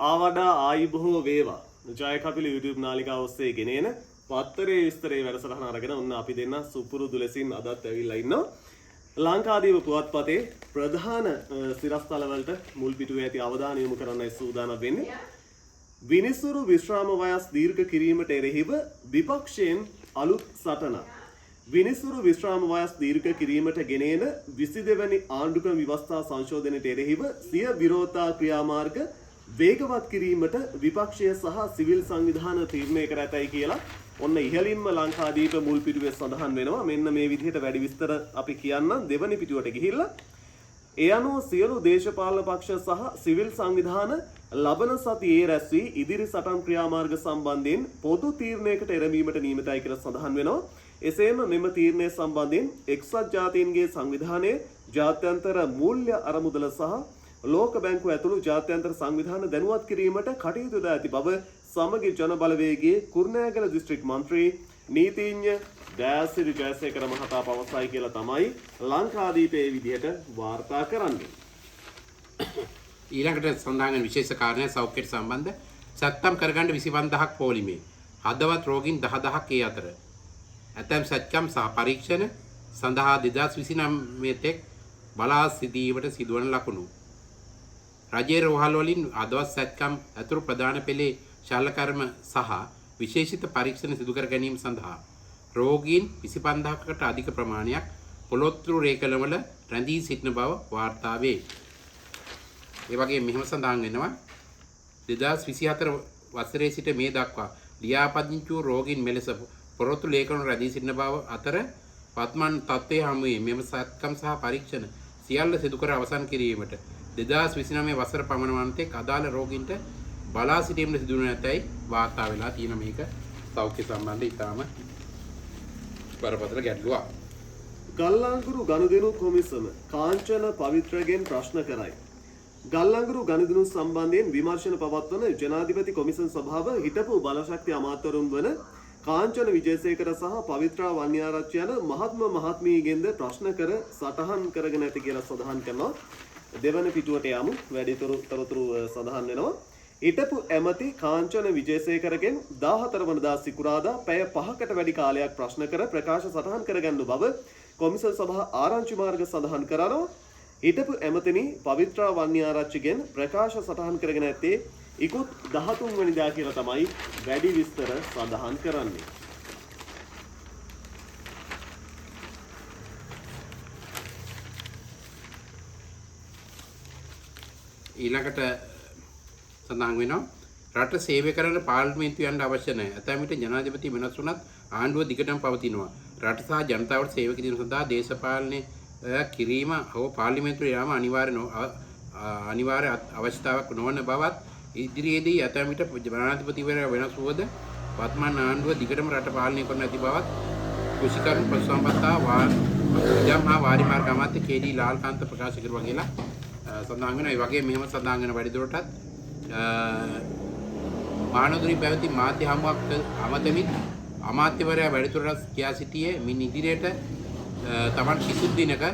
ආවඩා ආයිබෝ වේවා ජය කපිල YouTube නාලිකාව ඔස්සේ ගෙනේන පත්තරේ විස්තරේ වැඩසටහන අරගෙන ඔන්න අපි දෙන්න සුපුරුදු ලෙසින් අදත් ඇවිල්ලා ඉන්නවා ලංකාදීප පුවත්පතේ ප්‍රධාන සිරස්තල වලට මුල් පිටුවේ ඇති අවධානය යොමු කරන්නයි සූදානම් වෙන්නේ විනිසුරු විශ්‍රාම වයස් දීර්ඝ කිරීමට එරෙහිව විපක්ෂයෙන් අලුත් සටනක් විනිසුරු විශ්‍රාම වයස් දීර්ඝ කිරීමට ගෙනෙන 22 වෙනි ආණ්ඩුක්‍රම ව්‍යවස්ථා සංශෝධනයට එරෙහිව සිය විරෝධතා ක්‍රියාමාර්ග වේගවත් කිරීමට විපක්ෂය සහ සිවිල් සංවිධාන තීරණය කර ඇතයි කියලා ඔන්න ඉහළින්ම ලංකාදීප මුල් පිටුවේ සඳහන් වෙනවා මෙන්න මේ විදිහට වැඩි විස්තර අපි කියන්නම් දෙවනි පිටුවට ගිහිල්ලා ඒ අනුව සියලු දේශපාලන පක්ෂ සහ සිවිල් සංවිධාන ලබන සතියේ රැස් වී ඉදිරි සටන් ක්‍රියාමාර්ග සම්බන්ධයෙන් පොදු තීරණයකට එරඹීමට නියමිතයි කියලා සඳහන් වෙනවා එසේම මෙම තීරණය සම්බන්ධයෙන් එක්සත් ජාතීන්ගේ සංවිධානයේ ජාත්‍යන්තර මූල්‍ය අරමුදල සහ ලෝක බැංකුව ඇතුළු ජාත්‍යන්තර සංවිධාන දැනුවත් කිරීමට කටයුතු ද ඇති බව සමගි ජන බලවේගයේ කුරුණෑගල දිස්ත්‍රික් මන්ත්‍රී නීතිඥ දයාසිරි ජයසේකර මහතා පවසයි කියලා තමයි ලංකාදීපේ විදිහට වාර්තා කරන්නේ. ඊළඟට සඳහන් විශේෂ කාරණය සෞඛ්‍යයට සම්බන්ධ සැත්කම් කරගන්න 25000ක් පොලිමේ හදවත් රෝගීන් 10000ක් ඒ අතර ඇතැම් සැත්කම් සහ පරීක්ෂණ සඳහා 2029 තෙක් බලා සිටීමට සිදුවන ලකුණු රජයේ රෝහල් වලින් අදවත් සැත්කම් අතුරු ප්‍රධාන පෙළේ ශල්‍යකර්ම සහ විශේෂිත පරීක්ෂණ සිදු කර ගැනීම සඳහා රෝගීන් 25000කට අධික ප්‍රමාණයක් පොළොත්තුරු රේකලවල රැඳී සිටින බව වාර්තා වේ. ඒ වගේම මෙහෙම සඳහන් වෙනවා 2024 වසරේ සිට මේ දක්වා ලියාපදිංචි වූ රෝගීන් මෙලෙස පොළොත්තු ලේඛන රැඳී සිටින බව අතර වත්මන් තත්ත්වයේ හමුවේ මෙම සැත්කම් සහ පරීක්ෂණ සියල්ල සිදු කර අවසන් කිරීමට 2029 වසර පමණ වන්තෙක් අදාළ රෝගීන්ට බලා සිටීමට සිදු වන ඇතැයි වාර්තා වෙලා තියෙන මේක සෞඛ්‍ය සම්බන්ධ ඉතාම බරපතල ගැටලුවක්. ගල්ලාංගුරු ගනුදෙනු කොමිසම කාංචන පවිත්‍රගෙන් ප්‍රශ්න කරයි. ගල්ලාංගුරු ගනුදෙනු සම්බන්ධයෙන් විමර්ශන පවත්වන ජනාධිපති කොමිසම් සභාව හිටපු බලශක්ති අමාත්‍යවරුන් වන කාංචන විජේසේකර සහ පවිත්‍රා වන්‍යාරච්චි යන මහත්ම මහත්මීගෙන්ද ප්‍රශ්න කර සටහන් කරගෙන ඇති කියලා සඳහන් කරනවා. දෙවන පිටුවට යමු වැඩිතුරු තොරතුරු සඳහන් වෙනවා. හිටපු ඇමති කාංචන විජේසේකරගෙන් 14 වනදා සිකුරාදා පැය 5කට වැඩි කාලයක් ප්‍රශ්න කර ප්‍රකාශ සටහන් කරගන්නු බව කොමිසම් සභා ආරංචි මාර්ග සඳහන් කරනවා. හිටපු ඇමතිනි පවිත්‍රා වන්‍යාරච්චිගෙන් ප්‍රකාශ සටහන් කරගෙන ඇත්තේ ඉකුත් 13 වෙනිදා කියලා තමයි වැඩි විස්තර සඳහන් කරන්නේ. ඊළඟට සඳහන් වෙනවා රට සේවය කරන පාර්ලිමේන්තුව යන්න අවශ්‍ය නැහැ. ඇතැම් විට ජනාධිපති වෙනස් වුණත් ආණ්ඩුව දිගටම පවතිනවා. රට සහ ජනතාවට සේවය කිරීම සඳහා දේශපාලනය කිරීම හෝ පාර්ලිමේන්තුවට යාම අනිවාර්ය අවශ්‍යතාවක් නොවන බවත් ඉදිරියේදී ඇතැම් විට ජනාධිපතිවරයා වෙනස් වුවද වත්මන් ආණ්ඩුව දිගටම රට පාලනය කරන ඇති බවත් කෘෂිකර්ම පශුසම්පදා ඉඩම් හා වාරි මාර්ග අමාත්‍ය කේ.ඩී. ලාල්කාන්ත ප්‍රකාශ කරුවා කියලා සඳහන් වෙනවා. ඒ වගේ මෙහෙම සඳහන් වෙන වැඩිදුරටත් මානවදුරි පැවති මාධ්‍ය හමුවක් අමතමින් අමාත්‍යවරයා වැඩිදුරටත් කියා සිටියේ මින් ඉදිරියට තමන් කිසිදු දිනක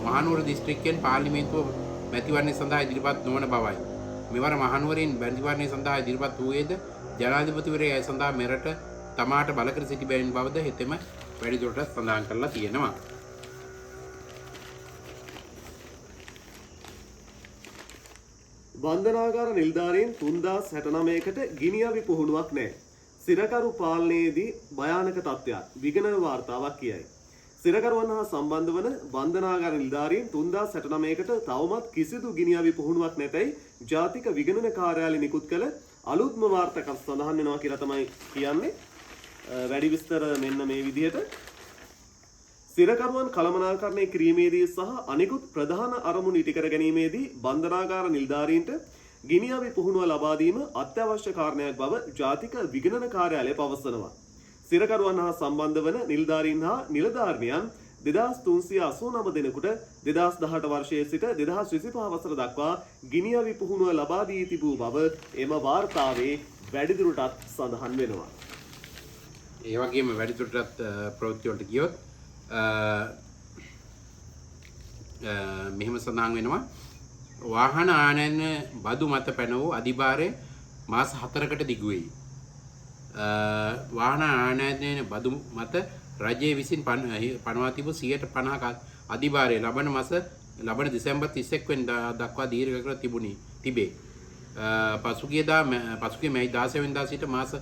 මහනුවර දිස්ත්‍රික්කයෙන් පාර්ලිමේන්තුව මැතිවරණය සඳහා ඉදිරිපත් නොවන බවයි. මෙවර මහනුවරින් මැතිවරණය සඳහා ඉදිරිපත් වූයේද ජනාධිපතිවරයා ඒ සඳහා මෙරට තමාට බල කර සිටි බැවින් බවද හෙතෙම වැඩිදුරටත් සඳහන් කරලා තියෙනවා. වන්දනාගාර නිලධාරීන් 3069කට ගිනිඅවි පුහුණුවක් නැහැ. සිරකරු පාලනයේදී භයානක තත්ත්වයක් විගණන වාර්තාවක් කියයි. සිරකරුවන් හා සම්බන්ධ වන වන්දනාගාර නිලධාරීන් 3069කට තවමත් කිසිදු ගිනිඅවි පුහුණුවක් නැතයි ජාතික විගණන කාර්යාලය නිකුත් කළ අලුත්ම වාර්තාවක් සඳහන් වෙනවා කියලා තමයි කියන්නේ. වැඩි විස්තර මෙන්න මේ විදිහට සිරකරුවන් කළමනාකරණය කිරීමේදී සහ අනෙකුත් ප්‍රධාන අරමුණු ඉටු කර ගැනීමේදී බන්ධනාගාර නිලධාරීන්ට ගිනිඅවි පුහුණුව ලබා දීම අත්‍යවශ්‍ය කාරණයක් බව ජාතික විගණන කාර්යාලය පවසනවා. සිරකරුවන් හා සම්බන්ධ වන නිලධාරීන් හා නිලධාරිනියන් 2389 දෙනෙකුට 2018 වර්ෂයේ සිට 2025 වසර දක්වා ගිනිඅවි පුහුණුව ලබා දී තිබූ බව එම වාර්තාවේ වැඩිදුරටත් සඳහන් වෙනවා. ඒ වගේම වැඩිදුරටත් ප්‍රවෘත්ති වලට ගියොත් මෙහෙම සඳහන් වෙනවා වාහන ආනයන බදු මත පැන වූ අධිභාරය මාස 4කට දිගු වෙයි. වාහන ආනයන බදු මත රජයේ විසින් පනවා තිබූ 50% අධිභාරය ලබන දෙසැම්බර් 31 වෙනිදා දක්වා දීර්ඝ කර තිබේ. පසුගිය මැයි 16 වෙනිදා සිට මාස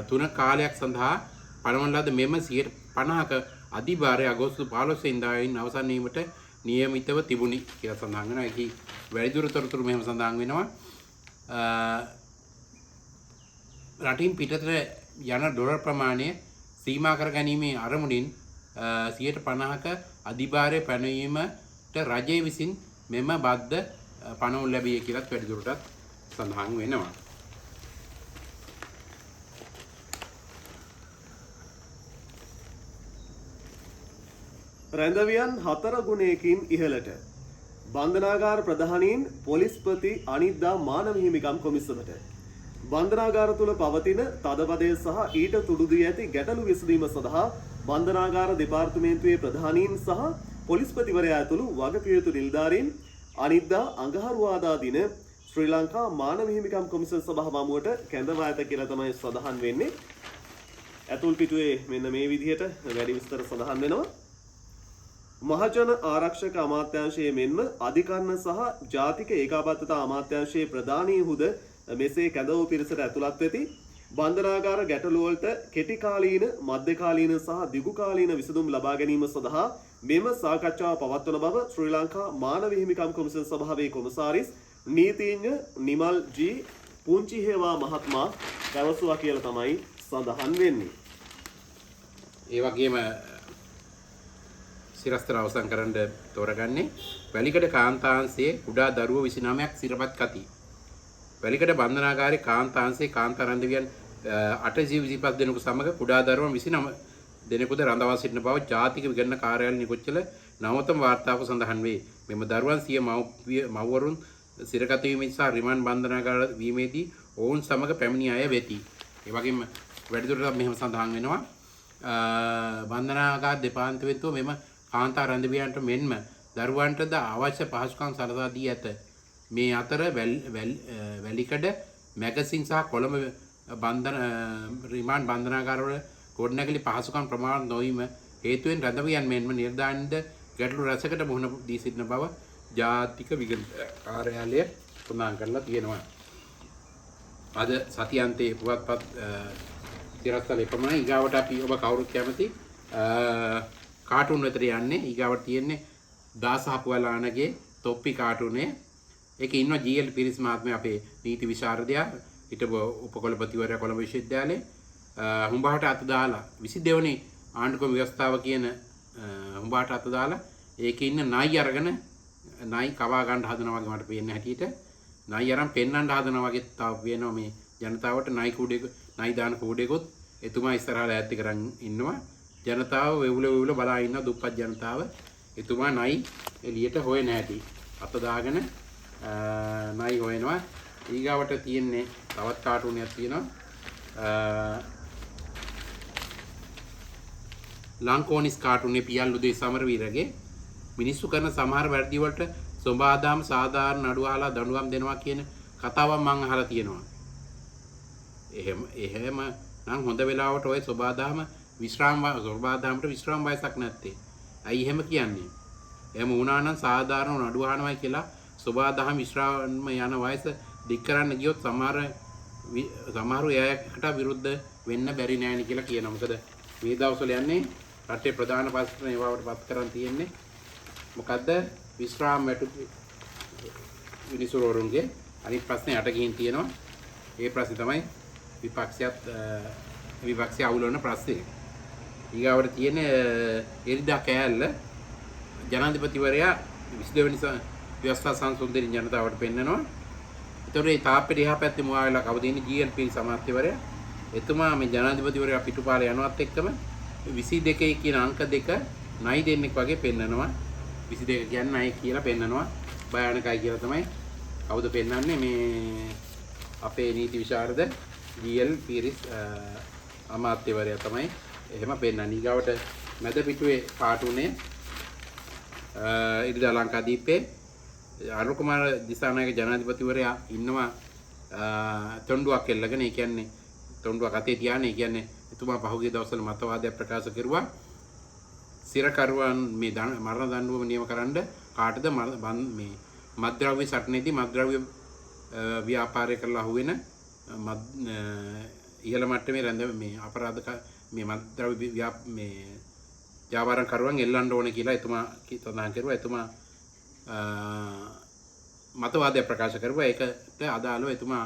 3 කාලයක් සඳහා පනවන ලද මෙම 50%ක අධිභාරය අගෝස්තු 15 වෙනිදායින් අවසන් වීමට නියමිතව තිබුණි කියලා සඳහන් වෙනවා. ඒකි වැඩිදුර තොරතුරු මෙහෙම සඳහන් වෙනවා. රටින් පිටතට යන ඩොලර් ප්‍රමාණය සීමා කර ගැනීමේ අරමුණින් 50%ක අධිභාරය පැනවීමට රජය විසින් මෙම බද්ද පනවනු ලැබිය කියලාත් වැඩිදුරටත් සඳහන් වෙනවා. රැඳවියන් 4 ගුණයකින් ඉහළට බන්ධනාගාර ප්‍රධානීන් පොලිස්පති අනිද්දා මානව හිමිකම් කොමිසමට බන්ධනාගාර තුල පවතින තදබදය සහ ඊට තුඩු දී ඇති ගැටලු විසඳීම සඳහා බන්ධනාගාර දෙපාර්තමේන්තුවේ ප්‍රධානීන් සහ පොලිස්පතිවරයා ඇතුළු වගකිවයුතු නිලධාරීන් අනිද්දා අඟහරුවාදා දින ශ්‍රී ලංකා මානව හිමිකම් කොමිසම් සභාව හමුවට කැඳවා ඇත කියලා තමයි සඳහන් වෙන්නේ. ඇතුල් පිටුවේ මෙන්න මේ විදිහට වැඩි විස්තර සඳහන් වෙනවා. මහජන ආරක්ෂක අමාත්‍යාංශයේ මෙන්ම අධිකරණ සහ ජාතික ඒකාබද්ධතා අමාත්‍යාංශයේ ප්‍රධානීහුද මෙසේ කැඳවූ පිරිසට ඇතුළත් වෙති. බන්ධනාගාර ගැටලු වලට කෙටි කාලීන, මධ්‍ය කාලීන සහ දිගු කාලීන විසඳුම් ලබා ගැනීම සඳහා මෙම සාකච්ඡාව පවත්වන බව ශ්‍රී ලංකා මානව හිමිකම් කොමිසම් සභාවේ කොමසාරිස් නීතිඥ නිමල් ජී පුංචිහේවා මහත්මයා පැවසුවා කියලා තමයි සඳහන් වෙන්නේ. ඒ වගේම සිරස්තර අවසන් කරන්න තෝරගන්නේ වැලිකඩ කාන්තාංශයේ කුඩා දරුවෝ 29ක් සිරපත් කති. වැලිකඩ බන්ධනාගාරයේ කාන්තාංශයේ කාන්තා රැඳවියන් 825 දෙනෙකු සමග කුඩා දරුවන් 29 දෙනෙකුද රඳවා සිටින බව ජාතික විගණන කාර්යාලය නිකුත්කළ නවතම වාර්තාවක සඳහන් වේ. මෙම දරුවන් සිය මව්වරුන් සිරගත වීම නිසා රිමාන්ඩ් බන්ධනාගාර වීමේදී ඔවුන් සමග පැමිණි අය වෙති. ඒ වගේම වැඩිදුරටත් මෙහෙම සඳහන් වෙනවා බන්ධනාගාර දෙපාර්තමේන්තුව මෙම කාන්තා රැඳවියන්ට මෙන්ම දරුවන්ටද අවශ්‍ය පහසුකම් සලසා දී ඇත. මේ අතර වැලිකඩ මැගසින් සහ කොළඹ රිමාන්ඩ් බන්ධනාගාරවල ගොඩනැගිලි පහසුකම් ප්‍රමාණ නොවීම හේතුවෙන් රැඳවියන් මෙන්ම නිර්ධාරිතද ගැටලු රැසකට මුහුණ දී සිටින බව ජාතික විගණන කාර්යාලය සඳහන් කරලා තියෙනවා. අද සතියන්තයේ පුවත්පත් තිරස්තල එපමණයි. ඊගාවට අපි ඔබ කවුරුත් කැමති කාටුන් වෙතට යන්නේ. ඊගාවට තියෙන්නේ දාසහපුවලානගේ තොප්පි කාටුනේ. ඒකේ ඉන්නවා ජී.එල්. පිරිස් මහත්මයා අපේ නීති විශාරදයා හිටපු උපකුලපතිවරයා කොළඹ විශ්වවිද්‍යාලයේ හුඹහට අත දාලා 22 වෙනි ආණ්ඩුක්‍රම ව්‍යවස්ථාව කියන හුඹහට අත දාලා ඒකේ ඉන්න නයි අරගෙන නයි කවා ගන්න හදනවා වගේ මට පේන්න හැටියට නයි අරන් පෙන්නන්න හදනවා වගේ තාව වෙනවා මේ ජනතාවට නයි කුඩේක නයි දාන කුඩේකොත් එතුමා ඉස්සරහට ඈත් කරන් ඉන්නවා. ජනතාව වෙවුල බලා ඉන්න දුප්පත් ජනතාව එතුමා නයි එළියට හොයන හැටි අත දාගෙන නයි හොයනවා. ඊගාවට තියෙන්නේ තවත් කාටුනයක් තියෙනවා. ලංකෝනිස් කාටුනේ පියල්ලුදේ සමරවීරගේ මිනිස්සු කරන සමහර වැරදි වලට සෝබාදාම් සාධාරණ නඩුවහලා දඬුවම් දෙනවා කියන කතාවක් මම අහලා තියෙනවා. එහෙම නම් හොඳ වෙලාවට ඔය සෝබාදාම සෝබාදාමට විශ්‍රාම වයසක් නැත්තේ. ඇයි එහෙම කියන්නේ? එහෙම වුණා නම් සාධාරණ නඩුවහනවයි කියලා සෝබාදාම විශ්‍රාම යන වයස දික් කරන්න ගියොත් සමහරු එයාට විරුද්ධ වෙන්න බැරි නෑනේ කියලා කියනවා. මොකද මේ දවස්වල යන්නේ රටේ ප්‍රධාන ප්‍රශ්න ඒවට පත් කරන් තියෙන්නේ මොකද්ද? විශ්‍රාම වැටු මිනිසුරුන්ගේ අනිත් ප්‍රශ්නේ යට ගිහින් තියෙනවා. ඒ ප්‍රශ්නේ තමයි විපක්ෂය අවුලන ප්‍රශ්නේ. ඊගාවට තියෙන්නේ එරිදා කෑල්ල ජනාධිපතිවරයා 22 වෙනි ව්‍යවස්ථා සංශෝධනයේ ජනතාවට පෙන්නනවා. ඒතකොට මේ තාප්පේ එහා පැත්තේ මුවා වෙලා කවද ඉන්නේ ජී.එල්. පිරිස් අමාත්‍යවරයා. එතුමා මේ ජනාධිපතිවරයා පිටුපාරේ යනවත් එක්කම 22 කියන අංක දෙක නයි දෙන්නෙක් වගේ පෙන්නනවා. 22 කියන්නේ නයි කියලා පෙන්නනවා. භයානකයි කියලා තමයි කවුද පෙන්නන්නේ මේ අපේ නීති විශාරද ජී.එල්. පිරිස් අමාත්‍යවරයා තමයි එහෙම පෙන්නන්නේ. ඊගාවට මැද පිටුවේ කාටුනේ ඉරිදා ලංකාදීපේ අරුණ කුමාර දිසානායක ජනාධිපතිවරයා ඉන්නවා තොණ්ඩුවක් එල්ලගෙන. ඒ කියන්නේ තොණ්ඩුවක් අතේ තියාගෙන. ඒ කියන්නේ එතුමා පහුගිය දවස්වල මතවාදයක් ප්‍රකාශ කරුවා සිරකරුවන් මේ මරණ දඬුවම නියම කරන්න කාටද මේ මත්ද්‍රව්‍ය සටනේදී මත්ද්‍රව්‍ය ව්‍යාපාරය කරලා අහුවෙන ඉහළ මට්ටමේ රැඳ මේ අපරාධක මේ මත්ද්‍රව්‍ය මේ ව්‍යාපාරකරුවන් එල්ලන්න ඕනේ කියලා එතුමා සඳහන් කරුවා. එතුමා මතවාදය ප්‍රකාශ කරුවා. ඒකට අදාළව එතුමා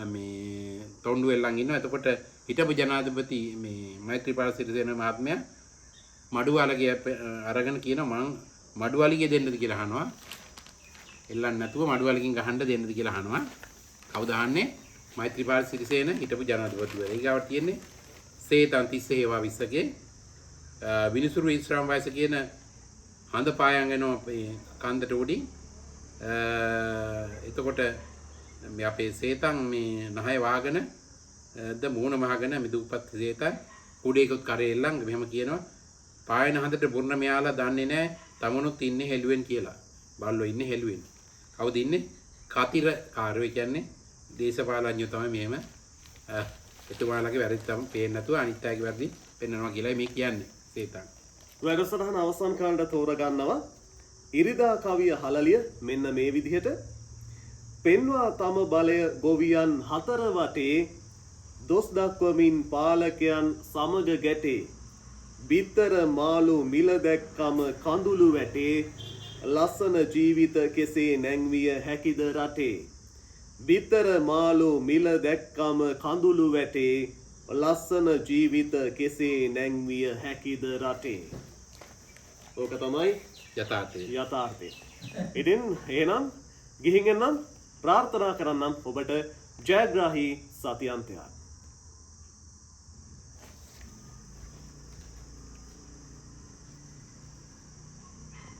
මේ තොණ්ඩු එල්ලන් ඉන්නවා. එතකොට හිටපු ජනාධිපති මේ මෛත්‍රීපාල සිරිසේන මහත්මයා මඩුවාලගේ අරගෙන කියනවා මං මඩුවාලිගේ දෙන්නද කියලා අහනවා. එල්ලන්න නැතුව මඩුවාලකින් ගහන්න දෙන්නද කියලා අහනවා. කවුද අහන්නේ? මෛත්‍රීපාල සිරිසේන හිටපු ජනාධිපතිවරයා. ඊගාවට තියන්නේ සේතන් තිස්ස හේවා විස්සගේ විනිසුරු ඉස්රාම් වයස කියන හඳ පායන් යනවා මේ කන්දට උඩින්. එතකොට මේ අපේ සේතන් මේ නහය වාගෙන ද මූණ මහගෙන මිදුපත් සේතන් කුඩේකුත් කරේ එල්ලන් මෙහෙම කියනවා පායන හඳට බුර්ණ මෙයාලා දන්නේ නැහැ තමනුත් ඉන්නේ හෙළුවෙන් කියලා. බල්ලෝ ඉන්නේ හෙළුවෙන්. කවුද ඉන්නේ? කතිර කාර්යෝ කියන්නේ දේශපාලඥයෝ තමයි මෙහෙම එතුමාලගේ වැරදි තමයි පේන්නේ නැතුව අනිත් අයගේ වැරදි පෙන්වනවා කියලා මේ කියන්නේ සේතන්. වැඩසටහන අවසන් කාණ්ඩ තෝරගන්නවා ඉරිදා කවිය හලලිය මෙන්න මේ විදිහට පෙන්වා තම බලය ගොවියන් හතර වටේ දොස් දක්වමින් පාලකයන් සමග ගැටේ බිත්තර මාළු මිල දැක්කම කඳුළු වැටේ ලස්සන ජීවිත කෙසේ නැංවිය හැකිද රටේ බිත්තර මාළු මිල දැක්කම කඳුළු වැටේ ලස්සන ජීවිත කෙසේ නැංවිය හැකිද රටේ. ඕක තමයි යථාර්ථය. ඉතින් එහෙනම් ගිහින් එන්නම් ප්‍රාර්ථනා කරන්නම් ඔබට ජයග්‍රාහී සතියන්තයක්.